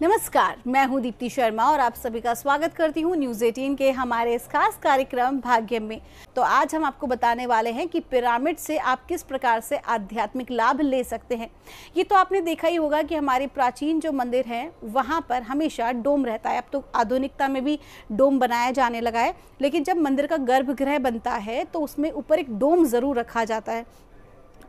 नमस्कार, मैं हूं दीप्ति शर्मा और आप सभी का स्वागत करती हूं न्यूज़ 18 के हमारे इस खास कार्यक्रम भाग्यम में। तो आज हम आपको बताने वाले हैं कि पिरामिड से आप किस प्रकार से आध्यात्मिक लाभ ले सकते हैं। ये तो आपने देखा ही होगा कि हमारे प्राचीन जो मंदिर हैं वहां पर हमेशा डोम रहता है। अब तो आधुनिकता में भी डोम बनाया जाने लगा है, लेकिन जब मंदिर का गर्भगृह बनता है तो उसमें ऊपर एक डोम ज़रूर रखा जाता है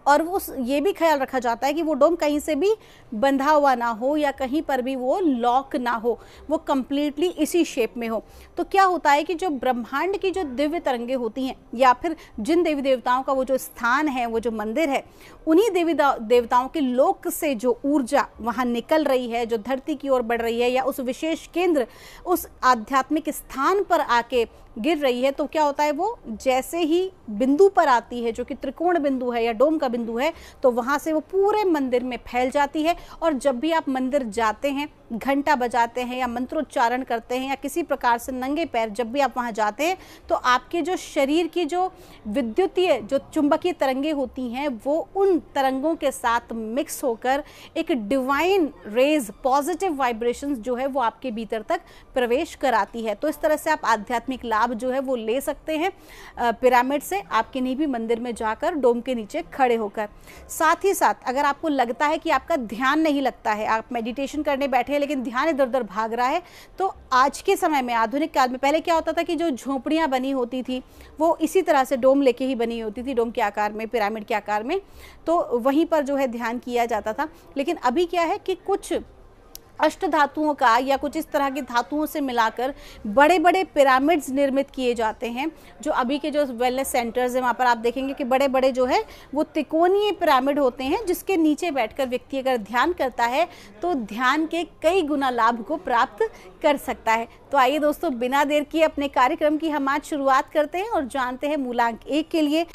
और ये भी ख्याल रखा जाता है कि वो डोम कहीं से भी बंधा हुआ ना हो या कहीं पर भी वो लॉक ना हो, वो कम्प्लीटली इसी शेप में हो। तो क्या होता है कि जो ब्रह्मांड की जो दिव्य तरंगे होती हैं या फिर जिन देवी देवताओं का वो जो स्थान है, वो जो मंदिर है, उन्हीं देवी देवताओं के लोक से जो ऊर्जा वहाँ निकल रही है, जो धरती की ओर बढ़ रही है या उस विशेष केंद्र, उस आध्यात्मिक स्थान पर आके गिर रही है, तो क्या होता है, वो जैसे ही बिंदु पर आती है जो कि त्रिकोण बिंदु है या डोम का बिंदु है, तो वहाँ से वो पूरे मंदिर में फैल जाती है। और जब भी आप मंदिर जाते हैं, घंटा बजाते हैं या मंत्रोच्चारण करते हैं या किसी प्रकार से नंगे पैर जब भी आप वहाँ जाते हैं, तो आपके जो शरीर की जो विद्युतीय जो चुंबकीय तरंगे होती हैं वो उन तरंगों के साथ मिक्स होकर एक डिवाइन रेज, पॉजिटिव वाइब्रेशंस जो है वो आपके भीतर तक प्रवेश कराती है। तो इस तरह से आप आध्यात्मिक लाभ जो है वो ले सकते हैं पिरामिड से, आप किन्हीं भी मंदिर में जाकर डोम के नीचे खड़े होकर। साथ ही साथ अगर आपको लगता है कि आपका ध्यान नहीं लगता है, आप मेडिटेशन करने बैठे लेकिन ध्यान इधर उधर भाग रहा है, तो आज के समय में, आधुनिक काल में, पहले क्या होता था कि जो झोपड़ियां बनी होती थी वो इसी तरह से डोम लेके ही बनी होती थी, डोम के आकार में, पिरामिड के आकार में, तो वहीं पर जो है ध्यान किया जाता था। लेकिन अभी क्या है कि कुछ अष्ट धातुओं का या कुछ इस तरह की धातुओं से मिलाकर बड़े बड़े पिरामिड्स निर्मित किए जाते हैं। जो अभी के जो वेलनेस सेंटर्स हैं वहाँ पर आप देखेंगे कि बड़े बड़े जो है वो त्रिकोणीय पिरामिड होते हैं, जिसके नीचे बैठकर व्यक्ति अगर ध्यान करता है तो ध्यान के कई गुना लाभ को प्राप्त कर सकता है। तो आइए दोस्तों, बिना देर किए अपने कार्यक्रम की हम आज शुरुआत करते हैं और जानते हैं मूलांक 1 के लिए